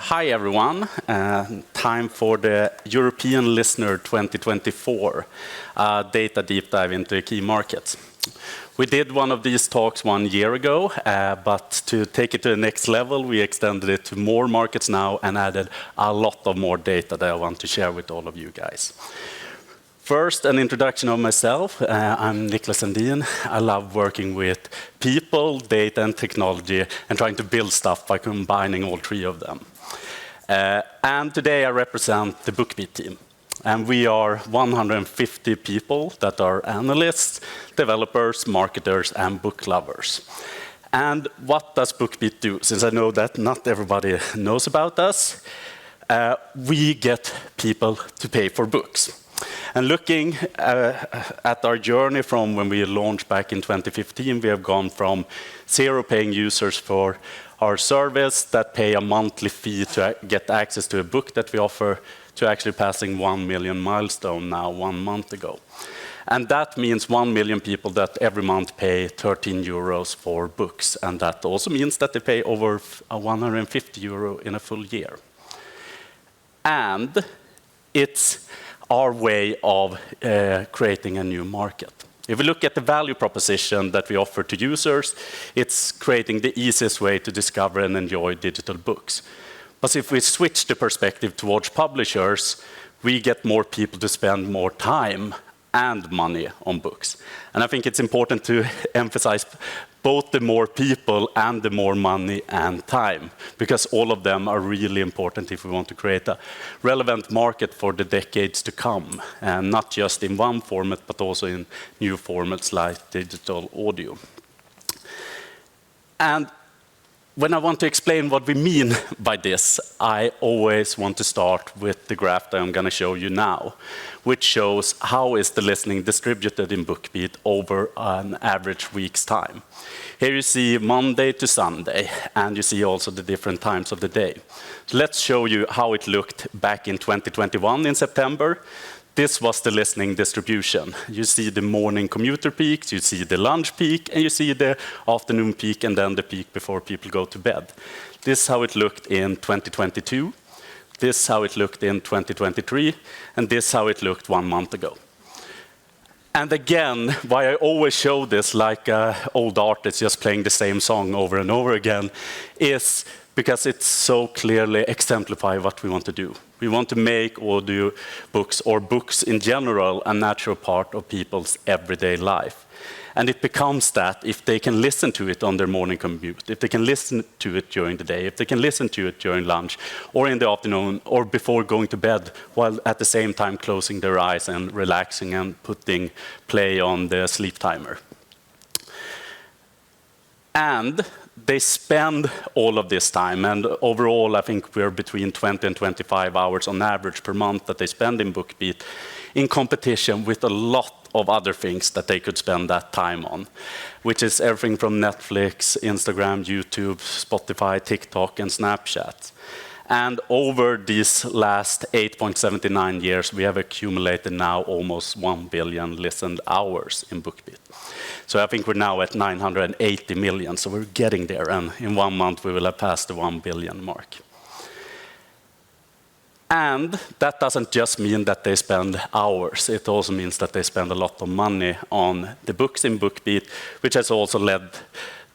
Hi everyone, time for the European Listener 2024 data deep dive into key markets. We did one of these talks 1 year ago, but to take it to the next level, we extended it to more markets now and added a lot of more data that I want to share with all of you guys. First, an introduction of myself. I'm Niklas Sandin. I love working with people, data, and technology, and trying to build stuff by combining all three of them. And today I represent the BookBeat team. And we are 150 people that are analysts, developers, marketers, and book lovers. And what does BookBeat do? Since I know that not everybody knows about us, we get people to pay for books. And looking at our journey from when we launched back in 2015, we have gone from 0 paying users for our service that pay a monthly fee to get access to a book that we offer to actually passing 1 million milestone now 1 month ago. And that means 1 million people that every month pay 13 euros for books. And that also means that they pay over 150 euro in a full year. And it's our way of creating a new market. If we look at the value proposition that we offer to users, it's creating the easiest way to discover and enjoy digital books. But if we switch the perspective towards publishers, we get more people to spend more time and money on books. And I think it's important to emphasize both the more people and the more money and time, because all of them are really important if we want to create a relevant market for the decades to come, and not just in one format, but also in new formats like digital audio. And when I want to explain what we mean by this, I always want to start with the graph that I'm going to show you now, which shows how is the listening distributed in BookBeat over an average week's time. Here you see Monday to Sunday, and you see also the different times of the day. So let's show you how it looked back in 2021 in September. This was the listening distribution. You see the morning commuter peaks, you see the lunch peak, and you see the afternoon peak, and then the peak before people go to bed. This is how it looked in 2022. This is how it looked in 2023, and this is how it looked 1 month ago. And again, why I always show this like an old artist just playing the same song over and over again is because it so clearly exemplifies what we want to do. We want to make audio books or books in general a natural part of people's everyday life. And it becomes that if they can listen to it on their morning commute, if they can listen to it during the day, if they can listen to it during lunch, or in the afternoon, or before going to bed, while at the same time closing their eyes and relaxing and putting play on the sleep timer. And they spend all of this time, and overall I think we're between 20 and 25 hours on average per month that they spend in BookBeat, in competition with a lot of other things that they could spend that time on, which is everything from Netflix, Instagram, YouTube, Spotify, TikTok, and Snapchat. And over these last 8.79 years, we have accumulated now almost 1 billion listened hours in BookBeat. So I think we're now at 980 million, so we're getting there, and in 1 month we will have passed the 1 billion mark. And that doesn't just mean that they spend hours, it also means that they spend a lot of money on the books in BookBeat, which has also led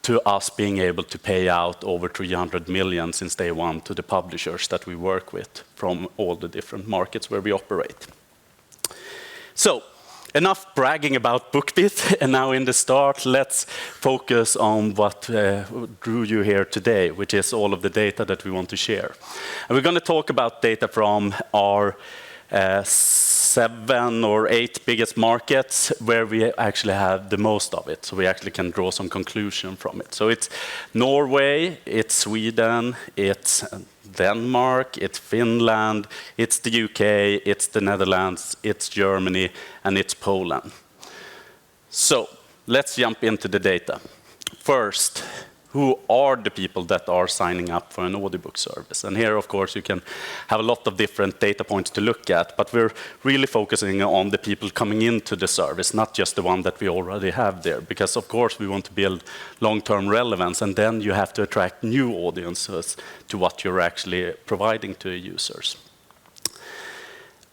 to us being able to pay out over 300 million since day one to the publishers that we work with from all the different markets where we operate. So, enough bragging about BookBeat, and now in the start, let's focus on what drew you here today, which is all of the data that we want to share. And we're going to talk about data from our 7 or 8 biggest markets where we actually have the most of it, so we actually can draw some conclusion from it. So it's Norway, it's Sweden, it's Denmark, it's Finland, it's the UK, it's the Netherlands, it's Germany, and it's Poland. So let's jump into the data. First, who are the people that are signing up for an audiobook service. And here, of course, you can have a lot of different data points to look at, but we're really focusing on the people coming into the service, not just the one that we already have there, because of course we want to build long-term relevance, and then you have to attract new audiences to what you're actually providing to users.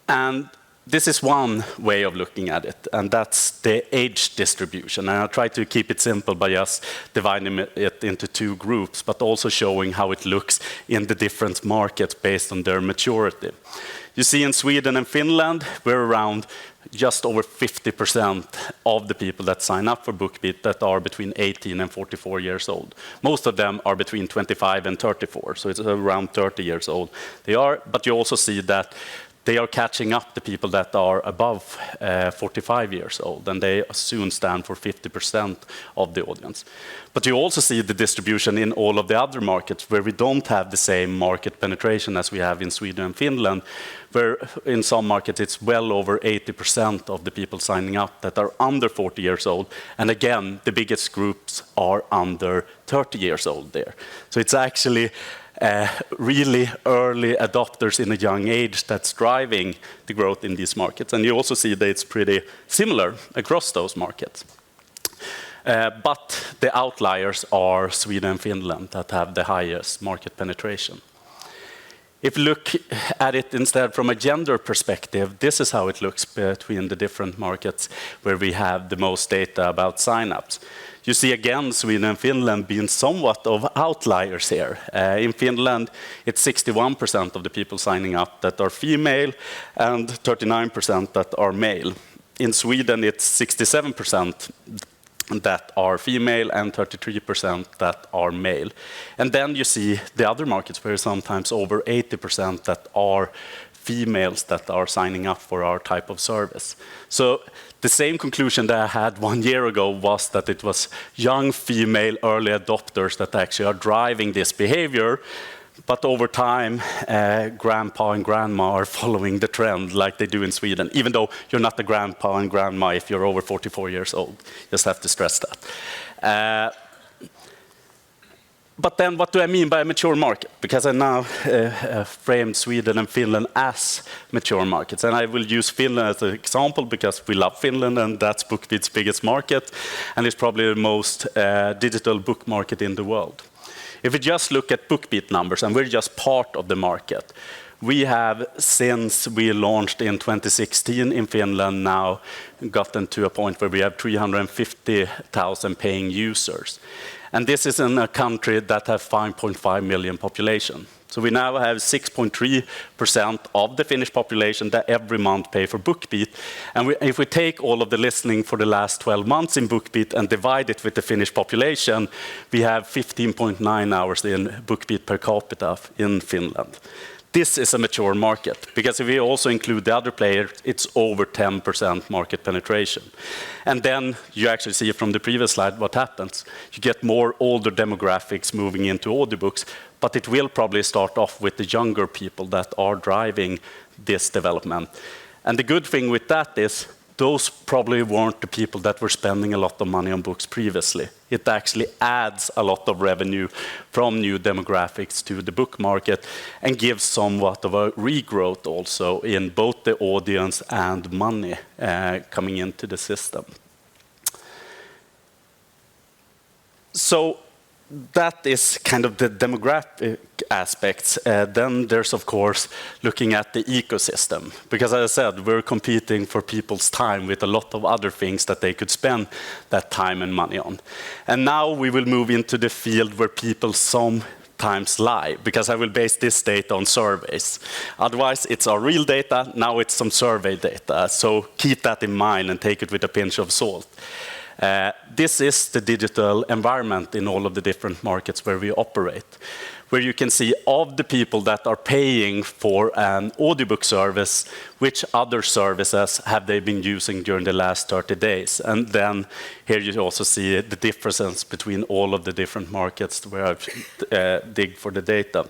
And this is one way of looking at it, and that's the age distribution. And I'll try to keep it simple by just dividing it into two groups, but also showing how it looks in the different markets based on their maturity. You see in Sweden and Finland, we're around just over 50% of the people that sign up for BookBeat that are between 18 and 44 years old. Most of them are between 25 and 34, so it's around 30 years old. But you also see that they are catching up the people that are above 45 years old, and they soon stand for 50% of the audience. But you also see the distribution in all of the other markets where we don't have the same market penetration as we have in Sweden and Finland, where in some markets it's well over 80% of the people signing up that are under 40 years old. And again, the biggest groups are under 30 years old there. So it's actually really early adopters in a young age that's driving the growth in these markets. And you also see that it's pretty similar across those markets. But the outliers are Sweden and Finland that have the highest market penetration. If you look at it instead from a gender perspective, this is how it looks between the different markets where we have the most data about signups. You see again Sweden and Finland being somewhat of outliers here. In Finland, it's 61% of the people signing up that are female and 39% that are male. In Sweden, it's 67% that are female and 33% that are male. And then you see the other markets where sometimes over 80% that are females that are signing up for our type of service. So the same conclusion that I had 1 year ago was that it was young female early adopters that actually are driving this behavior. But over time, grandpa and grandma are following the trend like they do in Sweden, even though you're not a grandpa and grandma if you're over 44 years old. Just have to stress that. But then what do I mean by a mature market? Because I now framed Sweden and Finland as mature markets. And I will use Finland as an example because we love Finland and that's BookBeat's biggest market. And it's probably the most digital book market in the world. If we just look at BookBeat numbers, and we're just part of the market, we have, since we launched in 2016 in Finland, now gotten to a point where we have 350,000 paying users. And this is in a country that has 5.5 million population. So we now have 6.3% of the Finnish population that every month pay for BookBeat. And if we take all of the listening for the last 12 months in BookBeat and divide it with the Finnish population, we have 15.9 hours in BookBeat per capita in Finland. This is a mature market, because if we also include the other players, it's over 10% market penetration. And then you actually see from the previous slide what happens. You get more older demographics moving into audiobooks, but it will probably start off with the younger people that are driving this development. And the good thing with that is those probably weren't the people that were spending a lot of money on books previously. It actually adds a lot of revenue from new demographics to the book market and gives somewhat of a regrowth also in both the audience and money coming into the system. So that is kind of the demographic aspects. Then there's, of course, looking at the ecosystem. Because as I said, we're competing for people's time with a lot of other things that they could spend that time and money on. And now we will move into the field where people sometimes lie, because I will base this data on surveys. Otherwise, it's our real data. Now it's some survey data. So keep that in mind and take it with a pinch of salt. This is the digital environment in all of the different markets where we operate, where you can see of the people that are paying for an audiobook service, which other services have they been using during the last 30 days. And then here you also see the differences between all of the different markets where I dig for the data.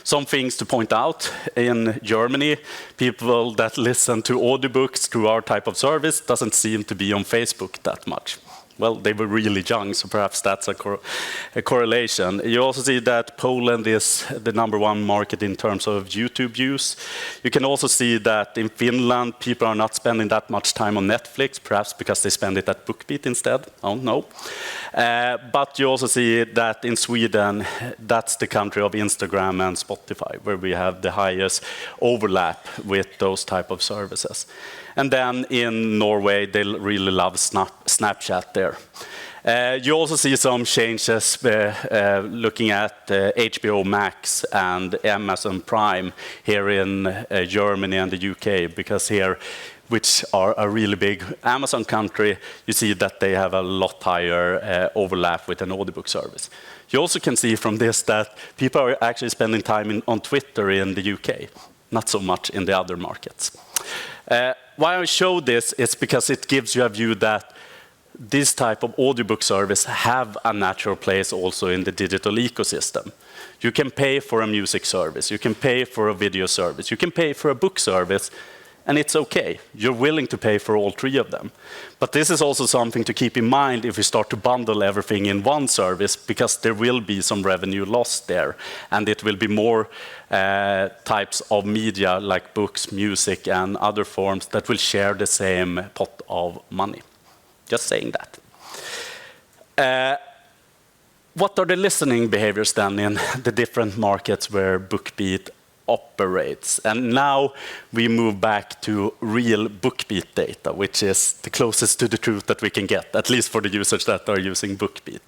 Some things to point out: in Germany, people that listen to audiobooks through our type of service doesn't seem to be on Facebook that much. well, they were really young, so perhaps that's a correlation. You also see that Poland is the #1 market in terms of YouTube views. You can also see that in Finland, people are not spending that much time on Netflix, perhaps because they spend it at BookBeat instead. I don't know. But you also see that in Sweden, that's the country of Instagram and Spotify, where we have the highest overlap with those type of services. And then in Norway, they really love Snapchat there. You also see some changes looking at HBO Max and Amazon Prime here in Germany and the UK, because here, which are a really big Amazon country, you see that they have a lot higher overlap with an audiobook service. You also can see from this that people are actually spending time on Twitter in the UK, not so much in the other markets. Why I show this is because it gives you a view that this type of audiobook service have a natural place also in the digital ecosystem. You can pay for a music service, you can pay for a video service, you can pay for a book service, and it's okay. You're willing to pay for all three of them. But this is also something to keep in mind if we start to bundle everything in one service, because there will be some revenue loss there, and it will be more types of media like books, music, and other forms that will share the same pot of money. Just saying that. What are the listening behaviors then in the different markets where BookBeat operates? And now we move back to real BookBeat data, which is the closest to the truth that we can get, at least for the users that are using BookBeat.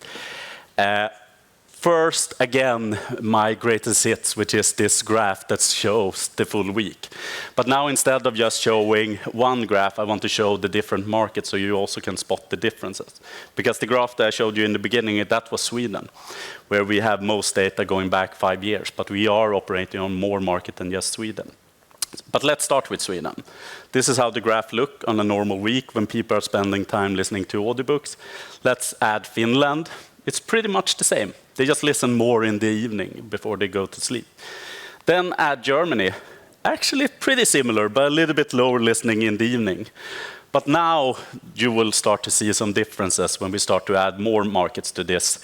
First, again, my greatest hits, which is this graph that shows the full week. But now instead of just showing one graph, I want to show the different markets so you also can spot the differences. Because the graph that I showed you in the beginning, that was Sweden, where we have most data going back 5 years, but we are operating on more market than just Sweden. But let's start with Sweden. This is how the graph looks on a normal week when people are spending time listening to audiobooks. Let's add Finland. It's pretty much the same. They just listen more in the evening before they go to sleep. Then add Germany. Actually pretty similar, but a little bit lower listening in the evening. But now you will start to see some differences when we start to add more markets to this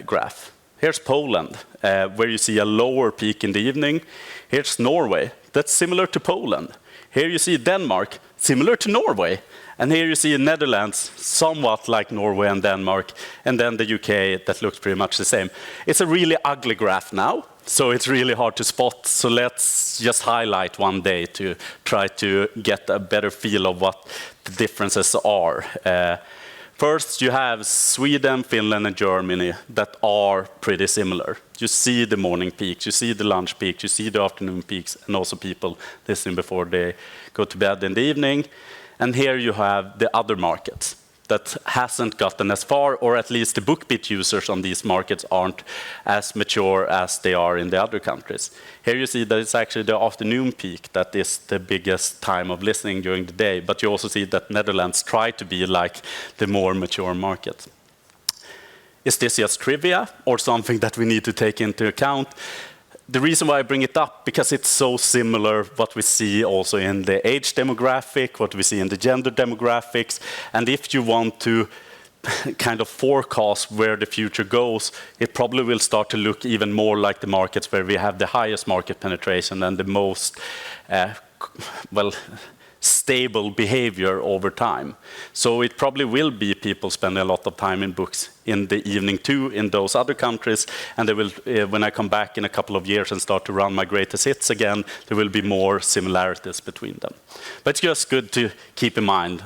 graph. Here's Poland, where you see a lower peak in the evening. Here's Norway. That's similar to Poland. Here you see Denmark, similar to Norway. And here you see Netherlands, somewhat like Norway and Denmark, and then the UK that looks pretty much the same. It's a really ugly graph now, so it's really hard to spot. So let's just highlight one day to try to get a better feel of what the differences are. First, you have Sweden, Finland, and Germany that are pretty similar. You see the morning peaks, you see the lunch peaks, you see the afternoon peaks, and also people listening before they go to bed in the evening. And here you have the other markets that hasn't gotten as far, or at least the BookBeat users on these markets aren't as mature as they are in the other countries. Here you see that it's actually the afternoon peak that is the biggest time of listening during the day, but you also see that Netherlands try to be like the more mature market. Is this just trivia or something that we need to take into account? The reason why I bring it up, because it's so similar what we see also in the age demographic, what we see in the gender demographics, and if you want to kind of forecast where the future goes, it probably will start to look even more like the markets where we have the highest market penetration and the most, stable behavior over time. So it probably will be people spending a lot of time in books in the evening too in those other countries, and they will, when I come back in a couple of years and start to run my greatest hits again, there will be more similarities between them. But it's just good to keep in mind,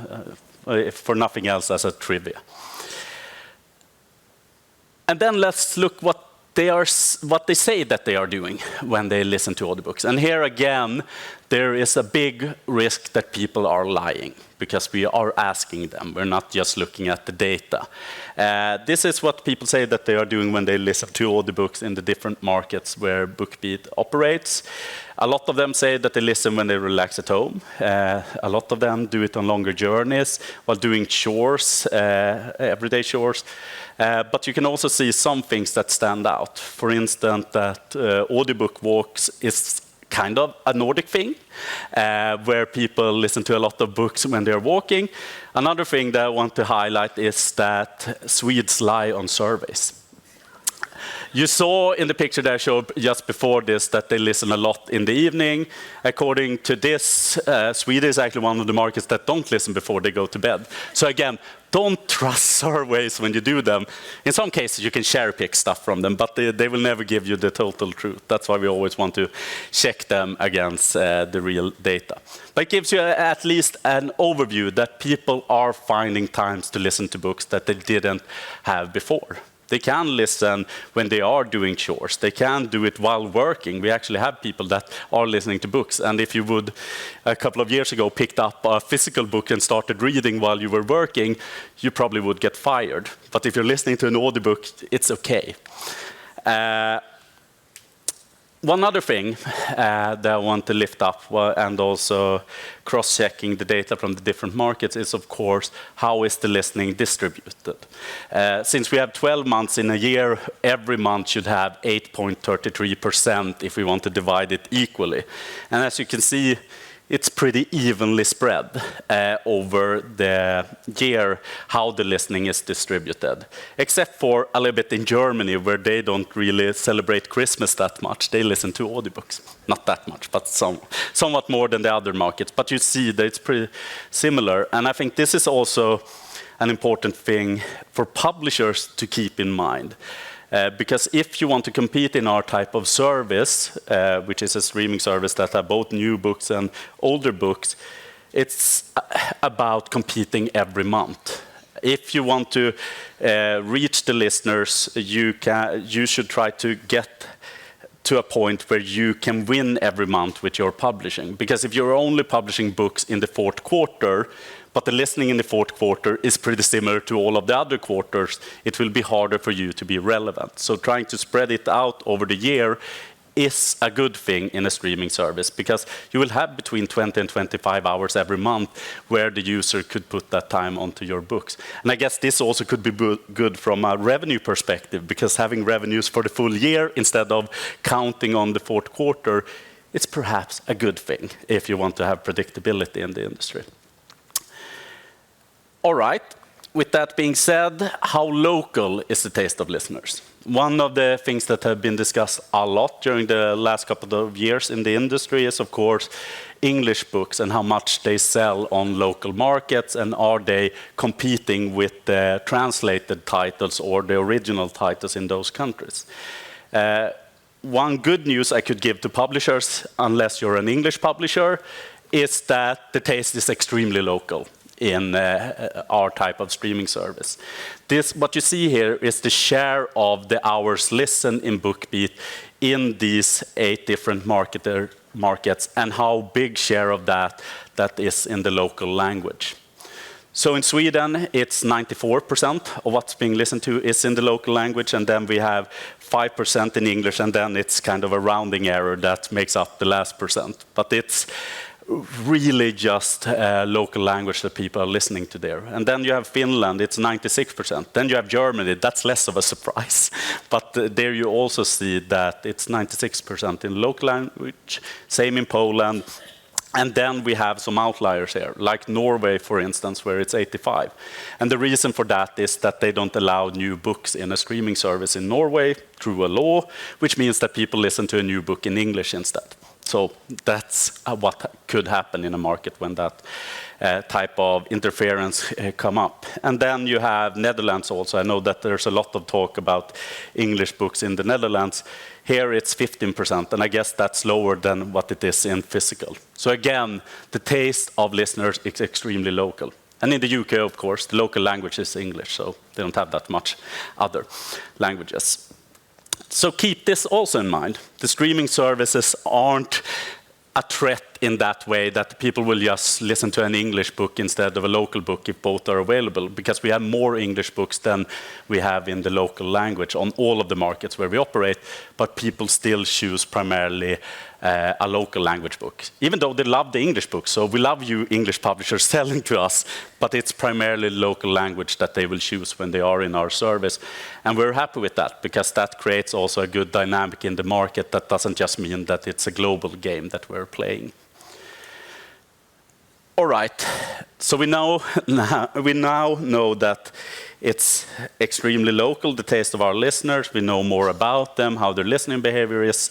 if for nothing else, as a trivia. And then let's look what they say that they are doing when they listen to audiobooks. And here again, there is a big risk that people are lying because we are asking them. We're not just looking at the data. This is what people say that they are doing when they listen to audiobooks in the different markets where BookBeat operates. A lot of them say that they listen when they relax at home. A lot of them do it on longer journeys while doing chores, everyday chores. But you can also see some things that stand out. For instance, that audiobook walks is kind of a Nordic thing, where people listen to a lot of books when they're walking. Another thing that I want to highlight is that Swedes lie on surveys. You saw in the picture that I showed just before this that they listen a lot in the evening. According to this, Sweden is actually one of the markets that don't listen before they go to bed. So again, don't trust surveys when you do them. In some cases, you can cherry pick stuff from them, but they will never give you the total truth. That's why we always want to check them against the real data. But it gives you at least an overview that people are finding times to listen to books that they didn't have before. They can listen when they are doing chores. They can do it while working. We actually have people that are listening to books. And if you would, a couple of years ago, picked up a physical book and started reading while you were working, you probably would get fired. But if you're listening to an audiobook, it's okay. One other thing that I want to lift up, and also cross-checking the data from the different markets, is of course, how is the listening distributed? Since we have 12 months in a year, every month should have 8.33% if we want to divide it equally. And as you can see, it's pretty evenly spread over the year how the listening is distributed. Except for a little bit in Germany, where they don't really celebrate Christmas that much. They listen to audiobooks. Not that much, but somewhat more than the other markets. But you see that it's pretty similar. And I think this is also an important thing for publishers to keep in mind. Because if you want to compete in our type of service, which is a streaming service that have both new books and older books, it's about competing every month. If you want to reach the listeners, you should try to get to a point where you can win every month with your publishing. Because if you're only publishing books in the fourth quarter, but the listening in the fourth quarter is pretty similar to all of the other quarters, it will be harder for you to be relevant. So trying to spread it out over the year is a good thing in a streaming service, because you will have between 20 and 25 hours every month where the user could put that time onto your books. And I guess this also could be good from a revenue perspective, because having revenues for the full year instead of counting on the fourth quarter, it's perhaps a good thing if you want to have predictability in the industry. All right, with that being said, how local is the taste of listeners? One of the things that have been discussed a lot during the last couple of years in the industry is, of course, English books and how much they sell on local markets, and are they competing with the translated titles or the original titles in those countries. One good news I could give to publishers, unless you're an English publisher, is that the taste is extremely local in our type of streaming service. What you see here is the share of the hours listened in BookBeat in these 8 different markets, and how big share of that is in the local language. So in Sweden, it's 94% of what's being listened to is in the local language, and then we have 5% in English, and then it's kind of a rounding error that makes up the last percent. But it's really just local language that people are listening to there. And then you have Finland, it's 96%. Then you have Germany, that's less of a surprise. But there you also see that it's 96% in local language, same in Poland. And then we have some outliers here, like Norway, for instance, where it's 85. And the reason for that is that they don't allow new books in a streaming service in Norway through a law, which means that people listen to a new book in English instead. So that's what could happen in a market when that type of interference come up. And then you have Netherlands also. I know that there's a lot of talk about English books in the Netherlands. Here it's 15%, and I guess that's lower than what it is in physical. So again, the taste of listeners is extremely local. And in the UK, of course, the local language is English, so they don't have that much other languages. So keep this also in mind. The streaming services aren't a threat in that way that people will just listen to an English book instead of a local book if both are available, because we have more English books than we have in the local language on all of the markets where we operate, but people still choose primarily a local language book, even though they love the English book. So we love you English publishers selling to us, but it's primarily local language that they will choose when they are in our service. And we're happy with that, because that creates also a good dynamic in the market. That doesn't just mean that it's a global game that we're playing. All right, so we now know that it's extremely local, the taste of our listeners. We know more about them, how their listening behavior is.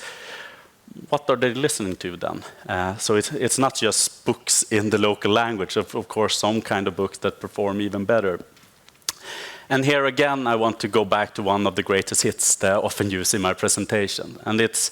What are they listening to then? So it's not just books in the local language, of course, some kind of books that perform even better. And here again, I want to go back to one of the greatest hits that I often use in my presentation. And it's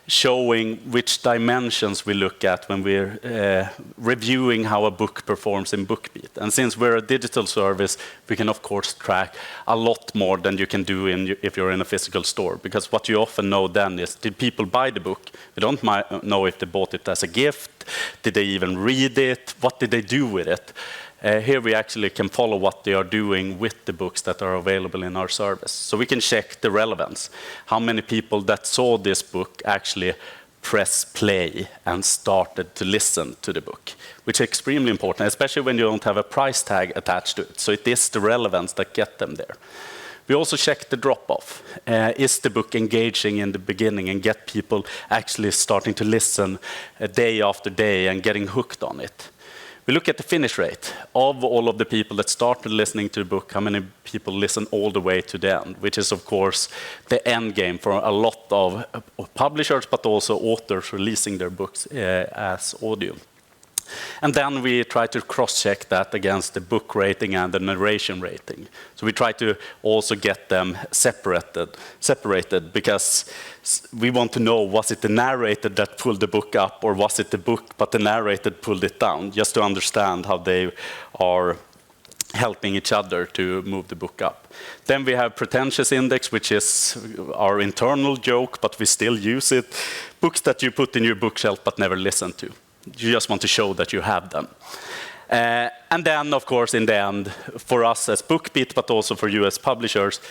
showing which dimensions we look at when we're reviewing how a book performs in BookBeat. And since we're a digital service, we can of course track a lot more than you can do if you're in a physical store. Because what you often know then is, did people buy the book? We don't know if they bought it as a gift. Did they even read it? What did they do with it? Here we actually can follow what they are doing with the books that are available in our service. So we can check the relevance. How many people that saw this book actually press play and started to listen to the book, which is extremely important, especially when you don't have a price tag attached to it. So it is the relevance that gets them there. We also check the drop-off. Is the book engaging in the beginning and get people actually starting to listen day after day and getting hooked on it? We look at the finish rate of all of the people that started listening to the book, how many people listen all the way to the end, which is, of course, the end game for a lot of publishers, but also authors releasing their books as audio. And then we try to cross-check that against the book rating and the narration rating. So we try to also get them separated, because we want to know, was it the narrator that pulled the book up, or was it the book but the narrator pulled it down, just to understand how they are helping each other to move the book up. Then we have pretentious index, which is our internal joke, but we still use it. Books that you put in your bookshelf but never listen to. You just want to show that you have them. And then, of course, in the end, for us as BookBeat, but also for you as publishers,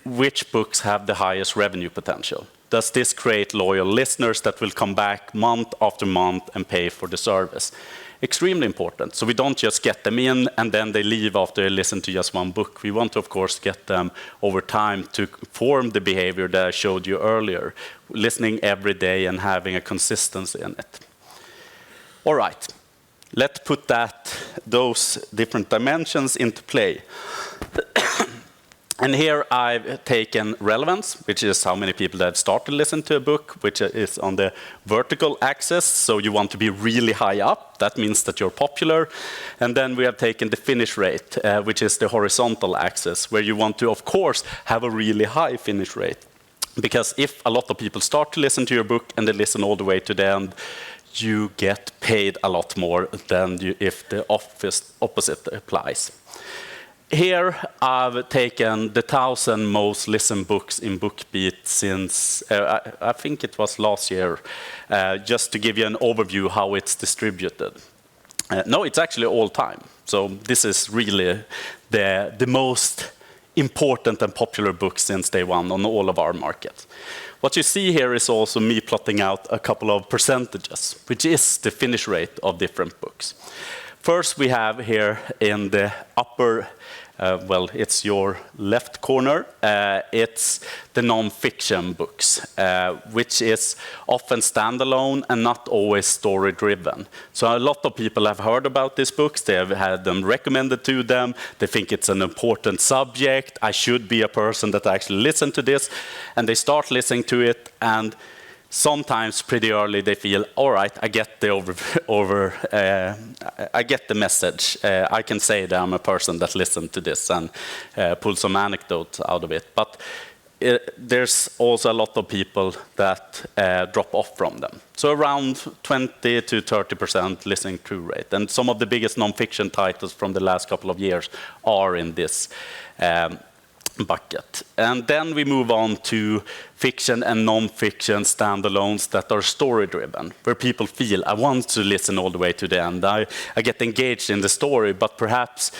which books have the highest revenue potential? Does this create loyal listeners that will come back month after month and pay for the service? Extremely important. So we don't just get them in and then they leave after they listen to just one book. We want to, of course, get them over time to form the behavior that I showed you earlier, listening every day and having a consistency in it. All right, let's put those different dimensions into play. And here I've taken relevance, which is how many people that have started to listen to a book, which is on the vertical axis. So you want to be really high up. That means that you're popular. And then we have taken the finish rate, which is the horizontal axis, where you want to, of course, have a really high finish rate. Because if a lot of people start to listen to your book and they listen all the way to the end, you get paid a lot more than if the opposite applies. Here I've taken the 1,000 most listened books in BookBeat since, I think it was last year, just to give you an overview how it's distributed. No, it's actually all time. So this is really the most important and popular book since day one on all of our markets. What you see here is also me plotting out a couple of percentages, which is the finish rate of different books. First, we have here in the upper, it's your left corner, it's the non-fiction books, which is often standalone and not always story-driven. So a lot of people have heard about these books, they have had them recommended to them, they think it's an important subject, I should be a person that actually listens to this, and they start listening to it, and sometimes pretty early they feel, all right, I get the I get the message. I can say that I'm a person that listened to this and pull some anecdotes out of it. But there's also a lot of people that drop off from them. So around 20 to 30% listening through rate. And some of the biggest non-fiction titles from the last couple of years are in this bucket. And then we move on to fiction and non-fiction standalones that are story-driven, where people feel, I want to listen all the way to the end. I get engaged in the story, but perhaps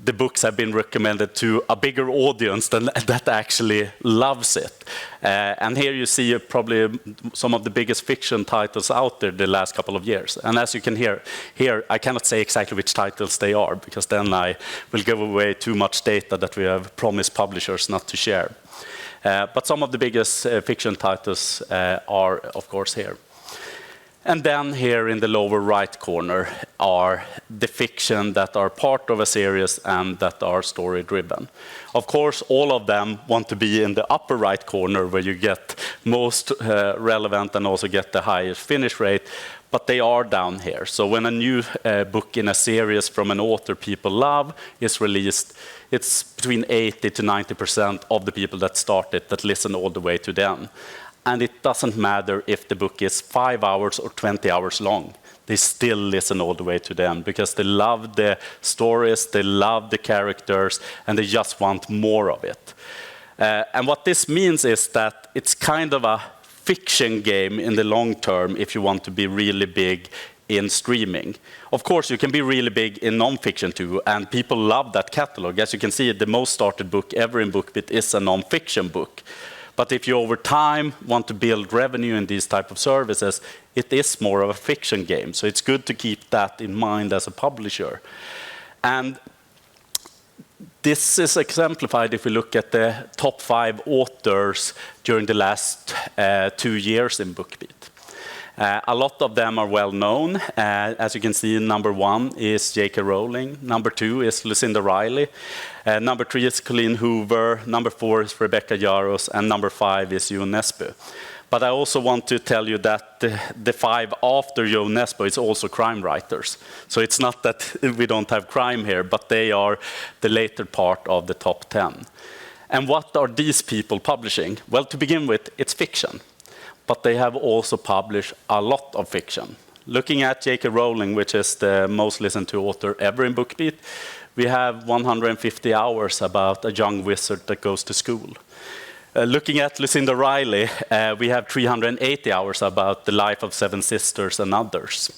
the books have been recommended to a bigger audience than that actually loves it. And here you see probably some of the biggest fiction titles out there the last couple of years. And as you can hear, here I cannot say exactly which titles they are, because then I will give away too much data that we have promised publishers not to share. But some of the biggest fiction titles are, of course, here. And then here in the lower right corner are the fiction that are part of a series and that are story-driven. Of course, all of them want to be in the upper right corner where you get most relevant and also get the highest finish rate, but they are down here. So when a new book in a series from an author people love is released, it's between 80 to 90% of the people that start it that listen all the way to the end. And it doesn't matter if the book is 5 hours or 20 hours long. They still listen all the way to the end because they love the stories, they love the characters, and they just want more of it. And what this means is that it's kind of a fiction game in the long term if you want to be really big in streaming. Of course, you can be really big in non-fiction too, and people love that catalog. As you can see, the most started book ever in BookBeat is a non-fiction book. But if you over time want to build revenue in these type of services, it is more of a fiction game. So it's good to keep that in mind as a publisher. And this is exemplified if we look at the top 5 authors during the last 2 years in BookBeat. A lot of them are well known. As you can see, number 1 is J.K. Rowling. Number 2 is Lucinda Riley. Number 3 is Colleen Hoover. Number 4 is Rebecca Yarros. And number 5 is Jo Nesbø. But I also want to tell you that the 5 after Jo Nesbø is also crime writers. So it's not that we don't have crime here, but they are the later part of the top 10. And what are these people publishing? Well, to begin with, it's fiction. But they have also published a lot of fiction. Looking at J.K. Rowling, which is the most listened to author ever in BookBeat, we have 150 hours about a young wizard that goes to school. Looking at Lucinda Riley, we have 380 hours about the life of 7 sisters and others.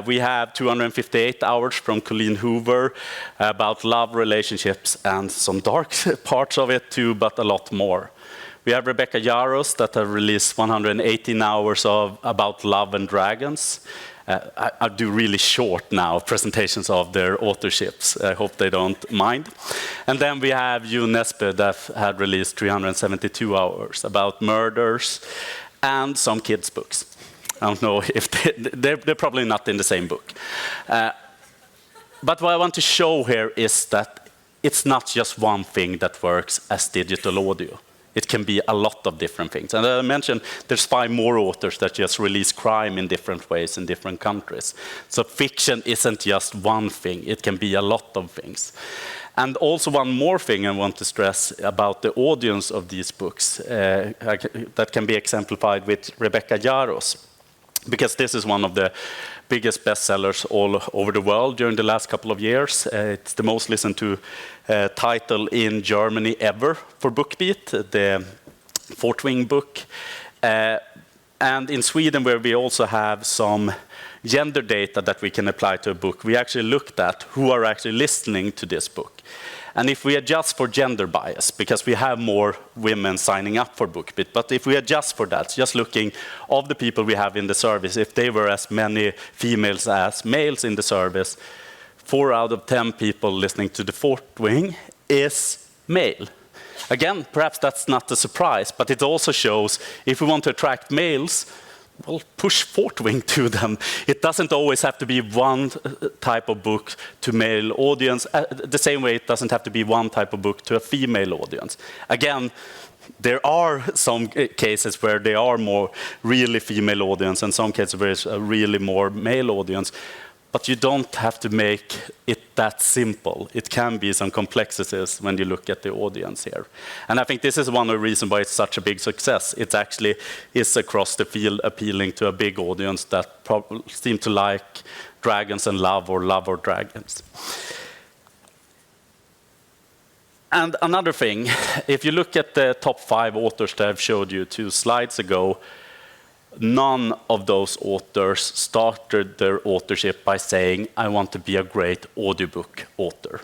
We have 258 hours from Colleen Hoover about love, relationships, and some dark parts of it too, but a lot more. We have Rebecca Yarros that have released 118 hours about love and dragons. I do really short now presentations of their authorships. I hope they don't mind. And then we have Jo Nesbø that had released 372 hours about murders and some kids' books. I don't know if they're probably not in the same book. But what I want to show here is that it's not just one thing that works as digital audio. It can be a lot of different things. And as I mentioned, there's 5 more authors that just release crime in different ways in different countries. So fiction isn't just one thing. It can be a lot of things. And also one more thing I want to stress about the audience of these books that can be exemplified with Rebecca Yarros. Because this is one of the biggest bestsellers all over the world during the last couple of years. It's the most listened to title in Germany ever for BookBeat, the Fort-Wing book. And in Sweden, where we also have some gender data that we can apply to a book, we actually looked at who are actually listening to this book. And if we adjust for gender bias, because we have more women signing up for BookBeat, but if we adjust for that, just looking of the people we have in the service, if they were as many females as males in the service, 4 out of 10 people listening to the Fort-Wing is male. Again, perhaps that's not a surprise, but it also shows if we want to attract males, well, push Fort-Wing to them. It doesn't always have to be one type of book to male audience, the same way it doesn't have to be one type of book to a female audience. Again, there are some cases where there are more really female audience and some cases where it's a really more male audience. But you don't have to make it that simple. It can be some complexities when you look at the audience here. And I think this is one of the reasons why it's such a big success. It actually is across the field appealing to a big audience that seem to like dragons and love or dragons. And another thing, if you look at the top 5 authors that I've showed you 2 slides ago, none of those authors started their authorship by saying, I want to be a great audiobook author.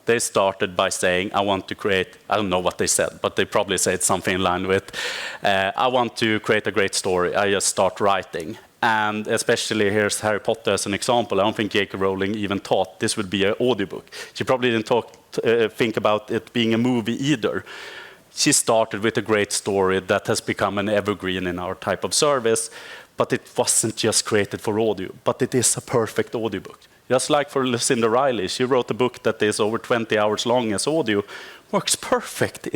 They started by saying, I want to create, I don't know what they said, but they probably said something in line with, I want to create a great story, I just start writing. And especially here's Harry Potter as an example. I don't think J.K. Rowling even thought this would be an audiobook. She probably didn't think about it being a movie either. She started with a great story that has become an evergreen in our type of service, but it wasn't just created for audio, but it is a perfect audiobook. Just like for Lucinda Riley, she wrote a book that is over 20 hours long as audio, works perfect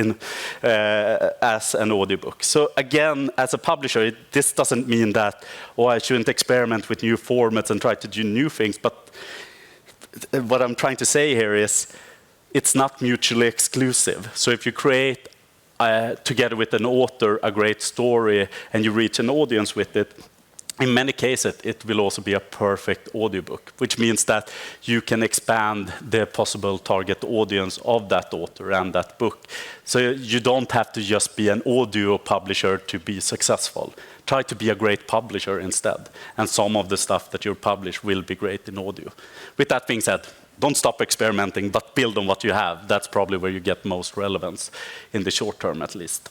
as an audiobook. So again, as a publisher, this doesn't mean that, oh, I shouldn't experiment with new formats and try to do new things, but what I'm trying to say here is, it's not mutually exclusive. So if you create, together with an author, a great story, and you reach an audience with it, in many cases, it will also be a perfect audiobook, which means that you can expand the possible target audience of that author and that book. So you don't have to just be an audio publisher to be successful. Try to be a great publisher instead, and some of the stuff that you publish will be great in audio. With that being said, don't stop experimenting, but build on what you have. That's probably where you get most relevance, in the short term at least.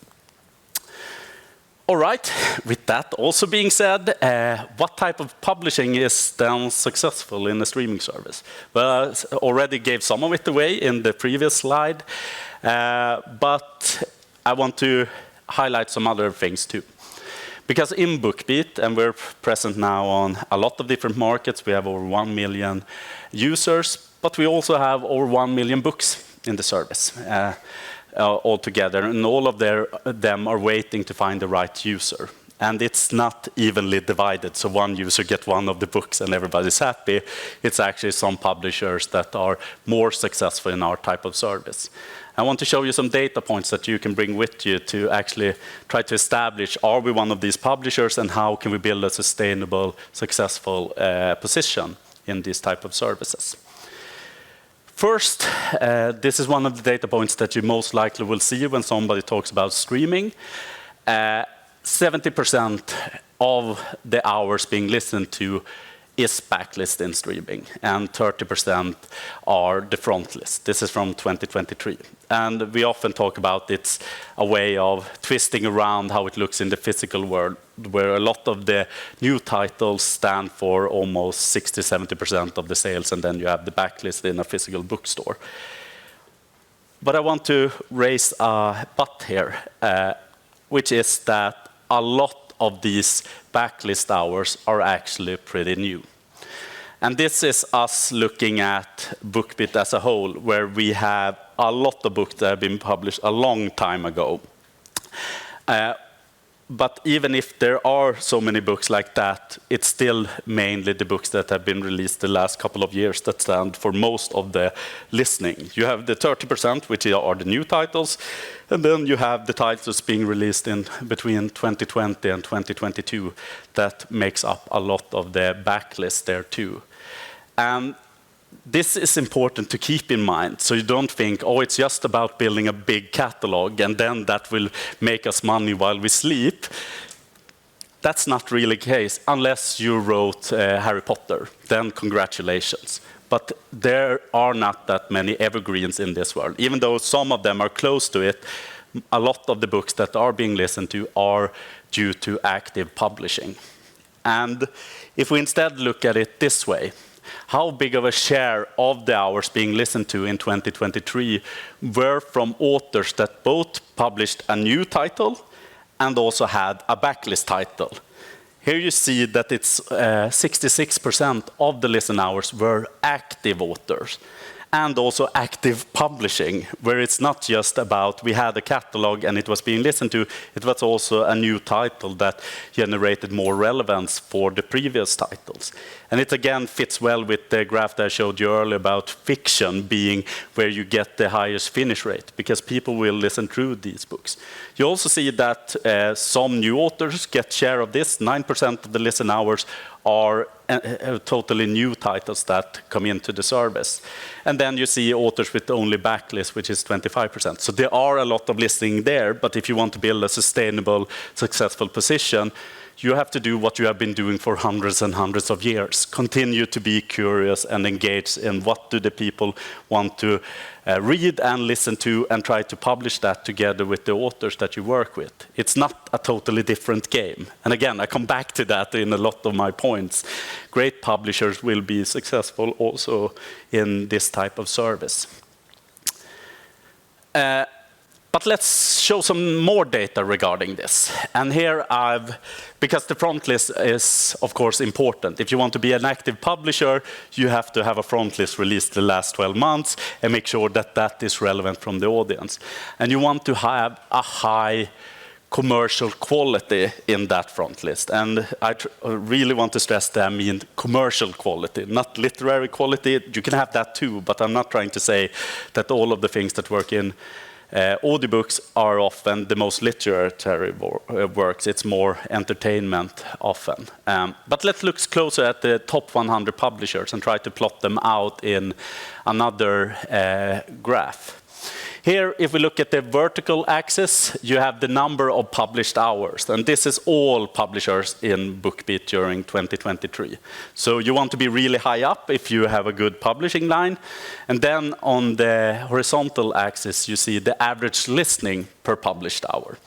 All right, with that also being said, what type of publishing is then successful in a streaming service? Well, I already gave some of it away in the previous slide, but I want to highlight some other things too. Because in BookBeat, and we're present now on a lot of different markets, we have over 1 million users, but we also have over 1 million books in the service. Altogether, and all of them are waiting to find the right user. And it's not evenly divided, so one user gets one of the books and everybody's happy. It's actually some publishers that are more successful in our type of service. I want to show you some data points that you can bring with you to actually try to establish, are we one of these publishers, and how can we build a sustainable, successful position in these type of services. First, this is one of the data points that you most likely will see when somebody talks about streaming. 70% of the hours being listened to is backlist in streaming, and 30% are the front list. This is from 2023. And we often talk about it's a way of twisting around how it looks in the physical world, where a lot of the new titles stand for almost 60–70% of the sales, and then you have the backlist in a physical bookstore. But I want to raise a but here, which is that a lot of these backlist hours are actually pretty new. And this is us looking at BookBeat as a whole, where we have a lot of books that have been published a long time ago. But even if there are so many books like that, it's still mainly the books that have been released the last couple of years that stand for most of the listening. You have the 30%, which are the new titles, and then you have the titles being released in between 2020 and 2022 that makes up a lot of the backlist there too. And this is important to keep in mind, so you don't think, oh, it's just about building a big catalog and then that will make us money while we sleep. That's not really the case, unless you wrote Harry Potter, then congratulations. But there are not that many evergreens in this world. Even though some of them are close to it, a lot of the books that are being listened to are due to active publishing. And if we instead look at it this way, how big of a share of the hours being listened to in 2023 were from authors that both published a new title and also had a backlist title? Here you see that it's 66% of the listen hours were active authors, and also active publishing, where it's not just about we had a catalog and it was being listened to, it was also a new title that generated more relevance for the previous titles. And it again fits well with the graph that I showed you earlier about fiction being where you get the highest finish rate, because people will listen through these books. You also see that some new authors get share of this. 9% of the listen hours are totally new titles that come into the service. And then you see authors with only backlist, which is 25%. So there are a lot of listening there, but if you want to build a sustainable, successful position, you have to do what you have been doing for hundreds and hundreds of years. Continue to be curious and engage in what do the people want to read and listen to, and try to publish that together with the authors that you work with. It's not a totally different game. And again, I come back to that in a lot of my points. Great publishers will be successful also in this type of service. But let's show some more data regarding this. And here because the front list is, of course, important. If you want to be an active publisher, you have to have a front list released the last 12 months and make sure that that is relevant from the audience. And you want to have a high commercial quality in that front list. And I really want to stress that I mean commercial quality, not literary quality. You can have that too, but I'm not trying to say that all of the things that work in audiobooks are often the most literary works. It's more entertainment often. But let's look closer at the top 100 publishers and try to plot them out in another graph. Here, if we look at the vertical axis, you have the number of published hours. And this is all publishers in BookBeat during 2023. So you want to be really high up if you have a good publishing line. And then on the horizontal axis, you see the average listening per published hour.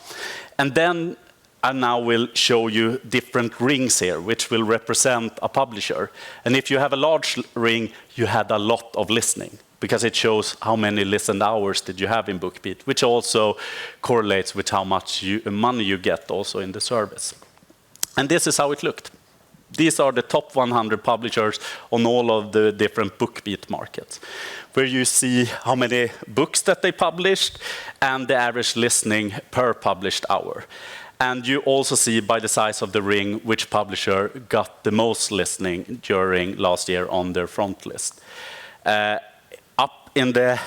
And then I now will show you different rings here, which will represent a publisher. And if you have a large ring, you had a lot of listening, because it shows how many listened hours did you have in BookBeat, which also correlates with how much money you get also in the service. And this is how it looked. These are the top 100 publishers on all of the different BookBeat markets, where you see how many books that they published and the average listening per published hour. And you also see by the size of the ring which publisher got the most listening during last year on their front list. Up in the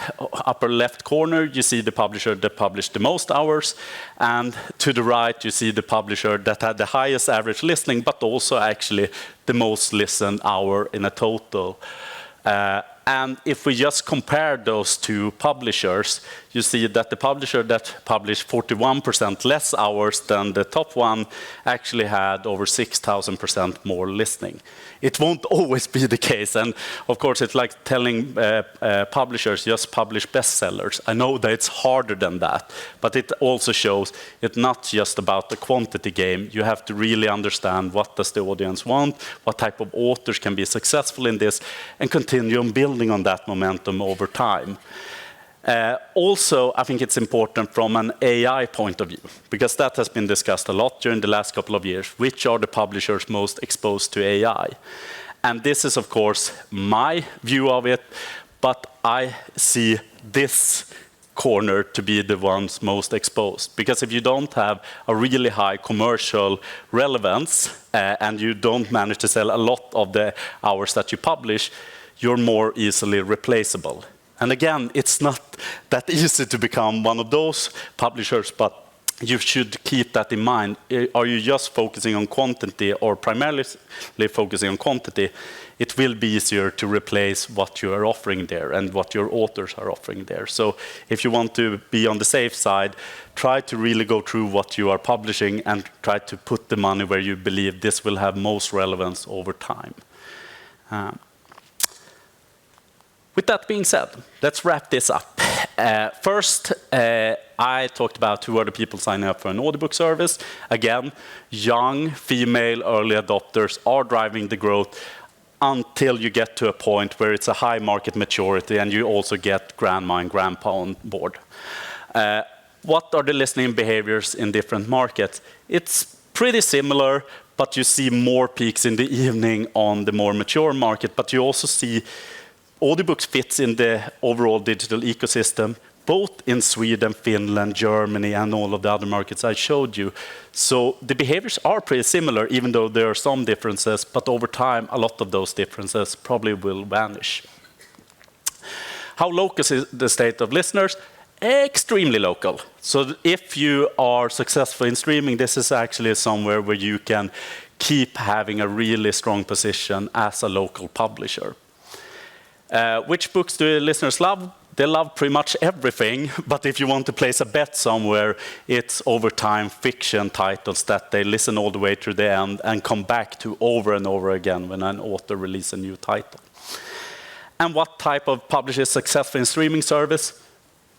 upper left corner, you see the publisher that published the most hours. And to the right, you see the publisher that had the highest average listening, but also actually the most listened hour in a total. And if we just compare those two publishers, you see that the publisher that published 41% less hours than the top one actually had over 6,000% more listening. It won't always be the case. And of course, it's like telling publishers just publish bestsellers. I know that it's harder than that, but it also shows it's not just about the quantity game. You have to really understand what does the audience want, what type of authors can be successful in this, and continue on building on that momentum over time. Also, I think it's important from an AI point of view, because that has been discussed a lot during the last couple of years. Which are the publishers most exposed to AI? And this is, of course, my view of it, but I see this corner to be the ones most exposed. Because if you don't have a really high commercial relevance and you don't manage to sell a lot of the hours that you publish, you're more easily replaceable. And again, it's not that easy to become one of those publishers, but you should keep that in mind. Are you just focusing on quantity or primarily focusing on quantity? It will be easier to replace what you are offering there and what your authors are offering there. So if you want to be on the safe side, try to really go through what you are publishing and try to put the money where you believe this will have most relevance over time. With that being said, let's wrap this up. First, I talked about who are the people signing up for an audiobook service. Again, young, female, early adopters are driving the growth until you get to a point where it's a high market maturity and you also get grandma and grandpa on board. What are the listening behaviors in different markets? It's pretty similar, but you see more peaks in the evening on the more mature market, but you also see audiobooks fits in the overall digital ecosystem, both in Sweden, Finland, Germany, and all of the other markets I showed you. So the behaviors are pretty similar, even though there are some differences, but over time, a lot of those differences probably will vanish. How local is the state of listeners? Extremely local. So if you are successful in streaming, this is actually somewhere where you can keep having a really strong position as a local publisher. Which books do listeners love? They love pretty much everything, but if you want to place a bet somewhere, it's over time fiction titles that they listen all the way to the end and come back to over and over again when an author releases a new title. And what type of publisher is successful in streaming service?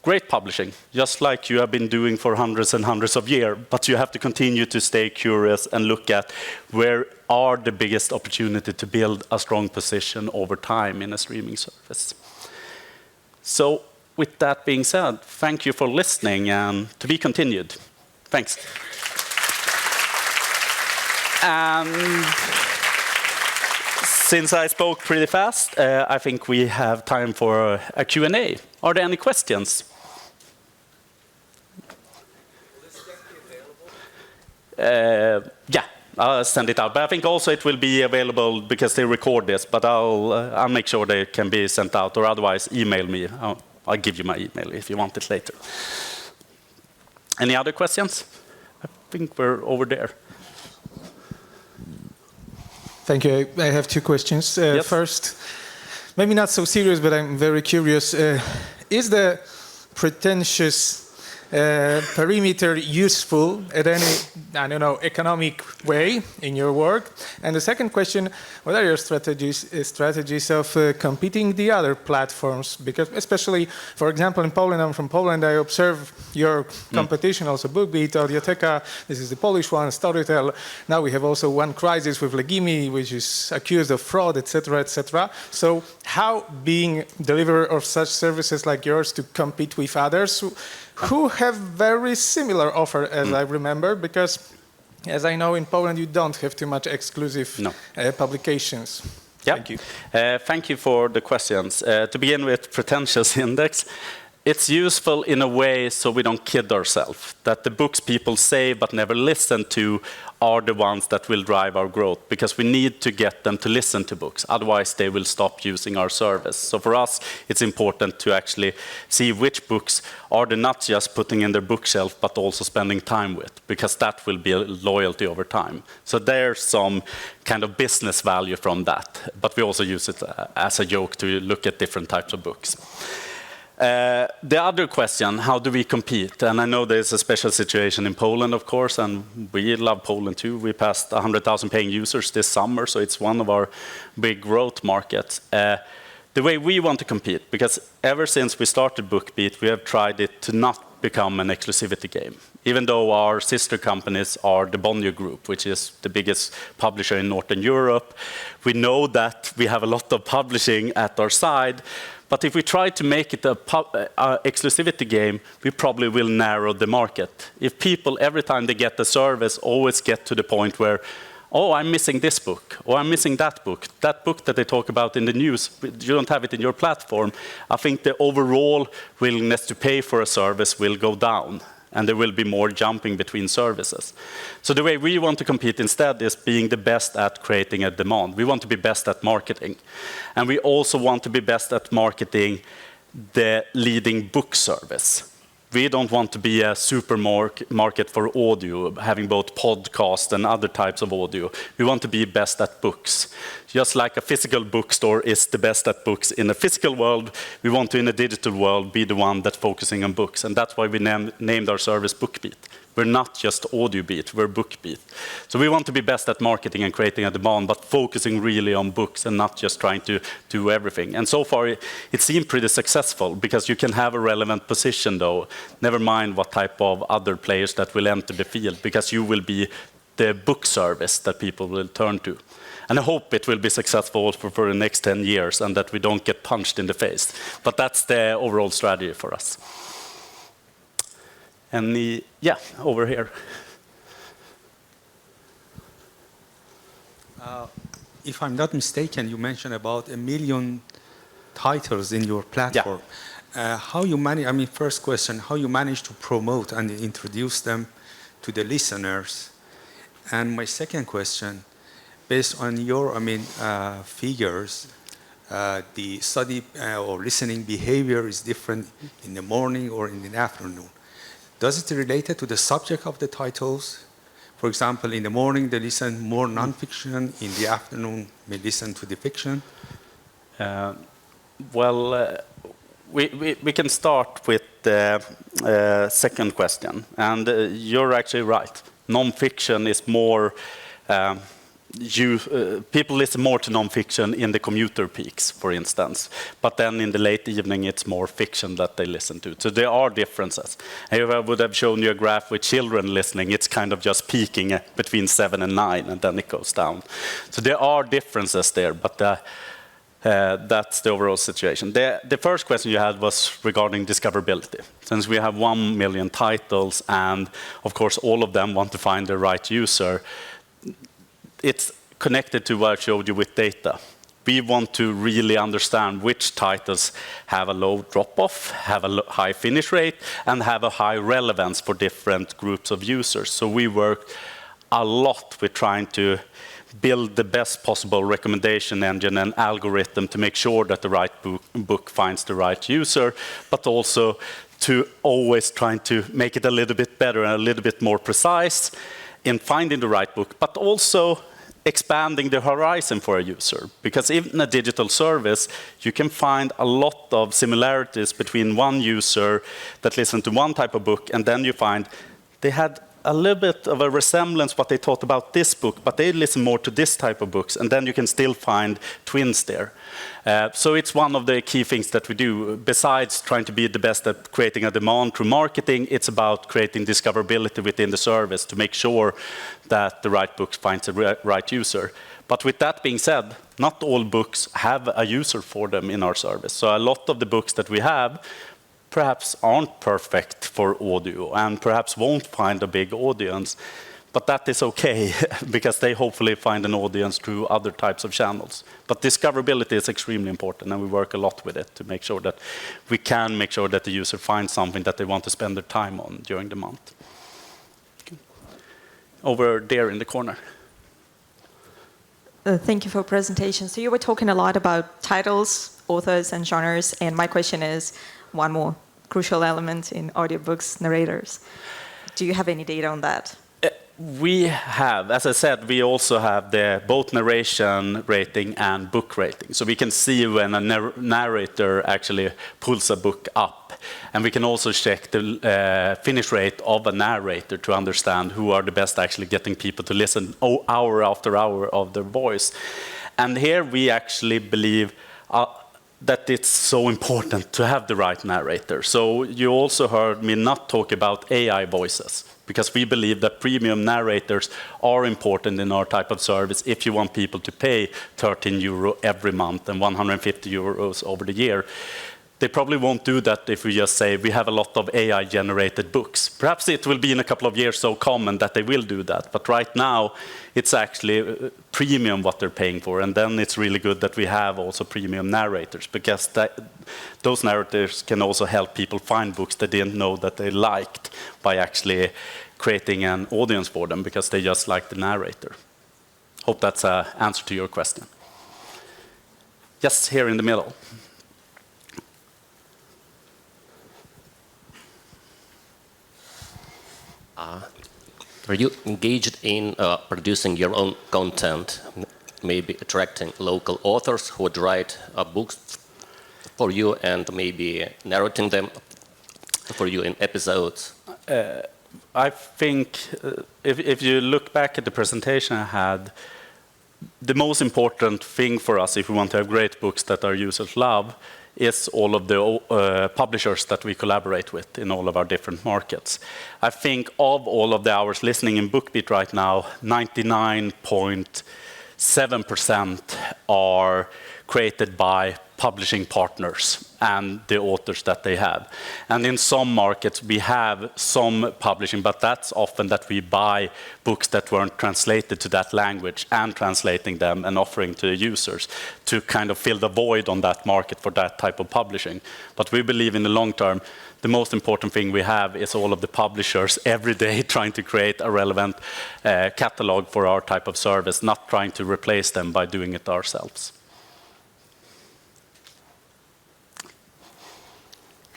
Great publishing, just like you have been doing for hundreds and hundreds of years, but you have to continue to stay curious and look at where are the biggest opportunity to build a strong position over time in a streaming service. So with that being said, thank you for listening, and to be continued. Thanks. And since I spoke pretty fast, I think we have time for a Q&A. Are there any questions? Yeah, I'll send it out. But I think also it will be available because they record this, but I'll make sure they can be sent out, or otherwise email me. I'll give you my email if you want it later. Any other questions? I think we're over there. Thank you. I have two questions. Yes. First, maybe not so serious, but I'm very curious. Is the pretentious perimeter useful at any, I don't know, economic way in your work? And the second question, what are your strategies of competing the other platforms? Because especially, for example, in Poland, I'm from Poland, I observe your competition, also BookBeat, Audioteka, this is the Polish one, Storytel. Now we have also one crisis with Legimi, which is accused of fraud, etc., etc. So how being deliverer of such services like yours to compete with others who have very similar offer, as I remember, because as I know in Poland you don't have too much exclusive publications. Yeah. Thank you. Thank you for the questions. To begin with, pretentious index. It's useful in a way so we don't kid ourselves, that the books people say but never listen to are the ones that will drive our growth, because we need to get them to listen to books. Otherwise, they will stop using our service. So for us, it's important to actually see which books are they not just putting in their bookshelf, but also spending time with, because that will be loyalty over time. So there's some kind of business value from that, but we also use it as a joke to look at different types of books. The other question, how do we compete? And I know there's a special situation in Poland, of course, and we love Poland too. We passed 100,000 paying users this summer, so it's one of our big growth markets. The way we want to compete, because ever since we started BookBeat, we have tried it to not become an exclusivity game. Even though our sister companies are the Bonnier Group, which is the biggest publisher in Northern Europe, we know that we have a lot of publishing at our side. But if we try to make it a exclusivity game, we probably will narrow the market. If people, every time they get the service, always get to the point where, oh, I'm missing this book, or I'm missing that book that they talk about in the news, you don't have it in your platform, I think the overall willingness to pay for a service will go down, and there will be more jumping between services. So the way we want to compete instead is being the best at creating a demand. We want to be best at marketing. And we also want to be best at marketing the leading book service. We don't want to be a supermarket for audio, having both podcast and other types of audio. We want to be best at books. Just like a physical bookstore is the best at books in a physical world, we want to, in a digital world, be the one that's focusing on books. And that's why we named our service BookBeat. We're not just AudioBeat, we're BookBeat. So we want to be best at marketing and creating a demand, but focusing really on books and not just trying to do everything. And so far, it seemed pretty successful, because you can have a relevant position, though. Never mind what type of other players that will enter the field, because you will be the book service that people will turn to. And I hope it will be successful for the next 10 years and that we don't get punched in the face. But that's the overall strategy for us. And yeah, over here. If I'm not mistaken, you mentioned about 1 million titles in your platform. Yeah. How you manage? I mean, first question: how you manage to promote and introduce them to the listeners? And my second question, based on your, figures, the study or listening behavior is different in the morning or in the afternoon. Does it relate to the subject of the titles? For example, in the morning they listen more non-fiction, in the afternoon they listen to the fiction? We can start with the second question, and you're actually right. Non-fiction is more, people listen more to non-fiction in the commuter peaks, for instance, but then in the late evening it's more fiction that they listen to. So there are differences. And if I would have shown you a graph with children listening, it's kind of just peaking between 7 and 9, and then it goes down. So there are differences there, but that's the overall situation. The first question you had was regarding discoverability. Since we have 1 million titles, and of course all of them want to find the right user, it's connected to what I showed you with data. We want to really understand which titles have a low drop-off, have a high finish rate, and have a high relevance for different groups of users. So we work a lot with trying to build the best possible recommendation engine and algorithm to make sure that the right book finds the right user, but also to always trying to make it a little bit better and a little bit more precise in finding the right book, but also expanding the horizon for a user. Because in a digital service, you can find a lot of similarities between one user that listened to one type of book, and then you find they had a little bit of a resemblance what they thought about this book, but they listen more to this type of books, and then you can still find twins there. So it's one of the key things that we do. Besides trying to be the best at creating a demand through marketing, it's about creating discoverability within the service to make sure that the right book finds the right user. But with that being said, not all books have a user for them in our service. So a lot of the books that we have perhaps aren't perfect for audio and perhaps won't find a big audience, but that is okay because they hopefully find an audience through other types of channels. But discoverability is extremely important, and we work a lot with it to make sure that we can make sure that the user finds something that they want to spend their time on during the month. Okay. Over there in the corner. Thank you for presentation. So you were talking a lot about titles, authors, and genres, and my question is, one more crucial element in audiobooks, narrators. Do you have any data on that? We have, as I said, we also have both narration rating and book rating. So we can see when a narrator actually pulls a book up. And we can also check the finish rate of a narrator to understand who are the best actually getting people to listen hour after hour of their voice. And here we actually believe that it's so important to have the right narrator. So you also heard me not talk about AI voices, because we believe that premium narrators are important in our type of service if you want people to pay 13 euro every month and 150 euros over the year. They probably won't do that if we just say we have a lot of AI-generated books. Perhaps it will be in a couple of years so common that they will do that. But right now, it's actually premium what they're paying for. And then it's really good that we have also premium narrators, because those narrators can also help people find books they didn't know that they liked by actually creating an audience for them because they just like the narrator. Hope that's an answer to your question. Yes, here in the middle. Are you engaged in producing your own content, maybe attracting local authors who would write books for you and maybe narrating them for you in episodes? I think if you look back at the presentation I had, the most important thing for us if we want to have great books that our users love is all of the publishers that we collaborate with in all of our different markets. I think of all of the hours listening in BookBeat right now, 99.7% are created by publishing partners and the authors that they have. And in some markets we have some publishing, but that's often that we buy books that weren't translated to that language and translating them and offering to the users to kind of fill the void on that market for that type of publishing. But we believe in the long term, the most important thing we have is all of the publishers every day trying to create a relevant catalog for our type of service, not trying to replace them by doing it ourselves.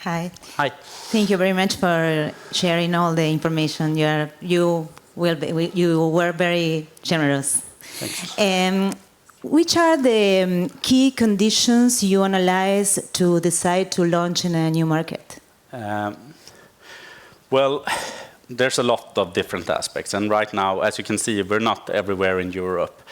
Hi. Hi. Thank you very much for sharing all the information. You you were very generous. Thanks. Which are the key conditions you analyze to decide to launch in a new market? Well, there's a lot of different aspects, and right now, as you can see, we're not everywhere in Europe.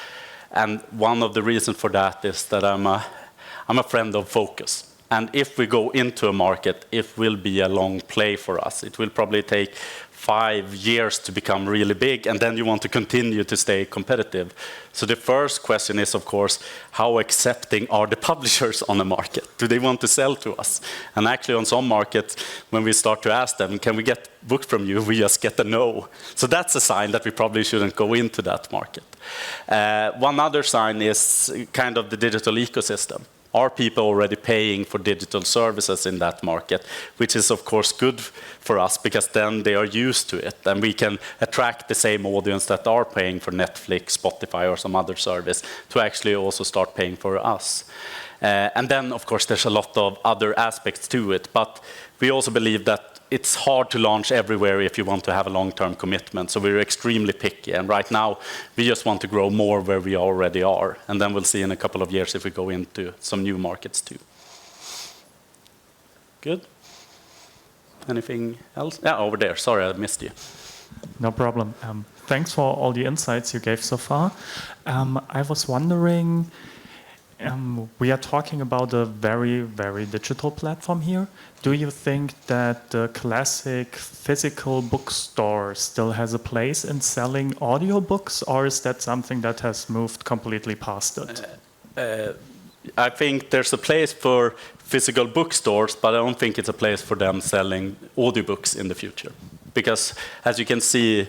And one of the reasons for that is that I'm a friend of focus. And if we go into a market, it will be a long play for us. It will probably take 5 years to become really big, and then you want to continue to stay competitive. So the first question is, of course, how accepting are the publishers on the market? Do they want to sell to us? And actually on some markets, when we start to ask them, can we get books from you? We just get a no. So that's a sign that we probably shouldn't go into that market. One other sign is kind of the digital ecosystem. Are people already paying for digital services in that market? Which is, of course, good for us because then they are used to it. And we can attract the same audience that are paying for Netflix, Spotify, or some other service to actually also start paying for us. And then, of course, there's a lot of other aspects to it. But we also believe that it's hard to launch everywhere if you want to have a long-term commitment. So we're extremely picky. And right now, we just want to grow more where we already are. And then we'll see in a couple of years if we go into some new markets too. Good. Anything else? Yeah, over there. Sorry, I missed you. No problem. Thanks for all the insights you gave so far. I was wondering, we are talking about a very, very digital platform here. Do you think that the classic physical bookstore still has a place in selling audiobooks, or is that something that has moved completely past it? I think there's a place for physical bookstores, but I don't think it's a place for them selling audiobooks in the future. Because as you can see,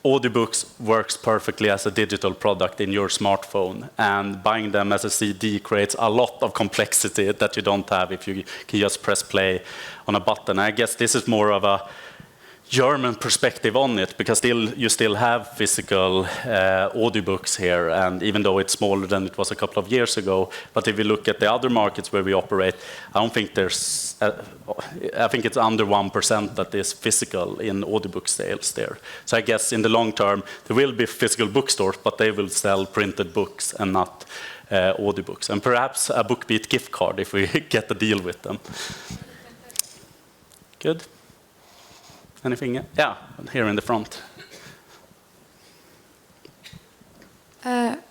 audiobooks works perfectly as a digital product in your smartphone, and buying them as a CD creates a lot of complexity that you don't have if you can just press play on a button. I guess this is more of a German perspective on it, because you still have physical audiobooks here, and even though it's smaller than it was a couple of years ago, but if you look at the other markets where we operate, I don't think there's, I think it's under 1% that is physical in audiobook sales there. So I guess in the long term, there will be physical bookstores, but they will sell printed books and not audiobooks. And perhaps a BookBeat gift card if we get a deal with them. Good. Anything? Yeah, here in the front.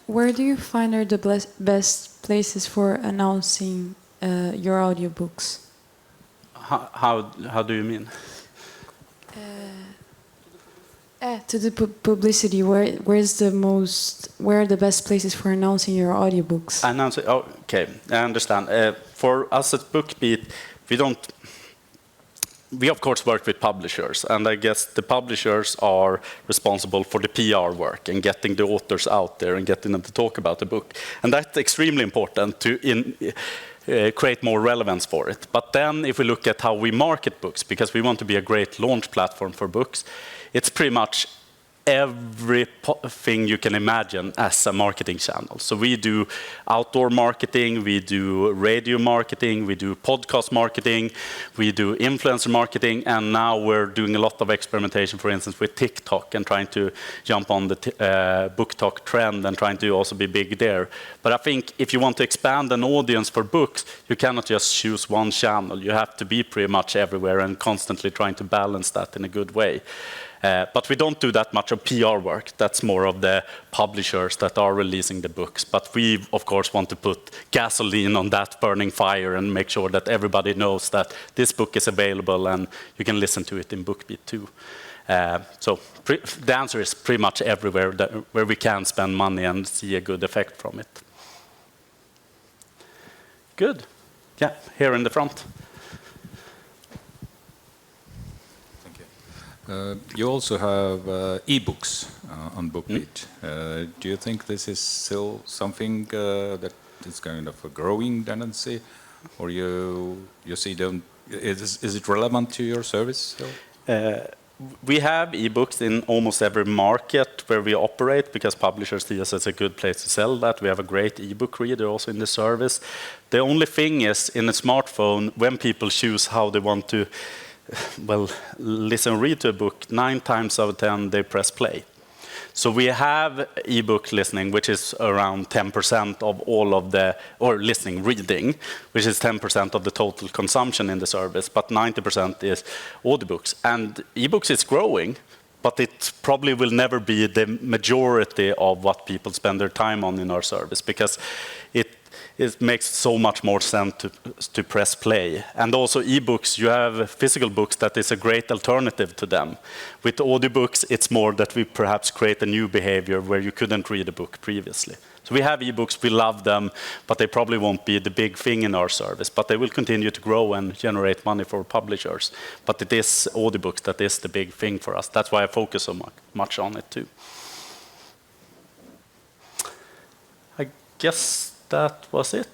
Where do you find are the best places for announcing your audiobooks? How do you mean? To the publicity, where are the best places for announcing your audiobooks? Oh, okay, I understand. For us at BookBeat, we of course work with publishers, and I guess the publishers are responsible for the PR work and getting the authors out there and getting them to talk about the book. And that's extremely important to create more relevance for it. But then if we look at how we market books, because we want to be a great launch platform for books, it's pretty much everything you can imagine as a marketing channel. So we do outdoor marketing, we do radio marketing, we do podcast marketing, we do influencer marketing, and now we're doing a lot of experimentation, for instance, with TikTok and trying to jump on the BookTok trend and trying to also be big there. But I think if you want to expand an audience for books, you cannot just choose one channel. You have to be pretty much everywhere and constantly trying to balance that in a good way. But we don't do that much of PR work. That's more of the publishers that are releasing the books. But we, of course, want to put gasoline on that burning fire and make sure that everybody knows that this book is available and you can listen to it in BookBeat too. So the answer is pretty much everywhere where we can spend money and see a good effect from it. Good. Yeah, here in the front. You also have e-books on BookBeat. Do you think this is still something that is kind of a growing tendency, or you see them? Is it relevant to your service still? We have e-books in almost every market where we operate because publishers see us as a good place to sell that. We have a great e-book reader also in the service. The only thing is in a smartphone, when people choose how they want to listen or read to a book, 9 times out of 10 they press play. So we have ebook listening, which is around 10% of all of the, or listening, reading, which is 10% of the total consumption in the service, but 90% is audiobooks. And ebooks is growing, but it probably will never be the majority of what people spend their time on in our service, because it makes so much more sense to press play. And also ebooks, you have physical books that is a great alternative to them. With audiobooks, it's more that we perhaps create a new behavior where you couldn't read a book previously. So we have ebooks, we love them, but they probably won't be the big thing in our service, but they will continue to grow and generate money for publishers. But it is audiobooks that is the big thing for us. That's why I focus so much on it too. I guess that was it.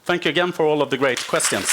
Thank you again for all of the great questions.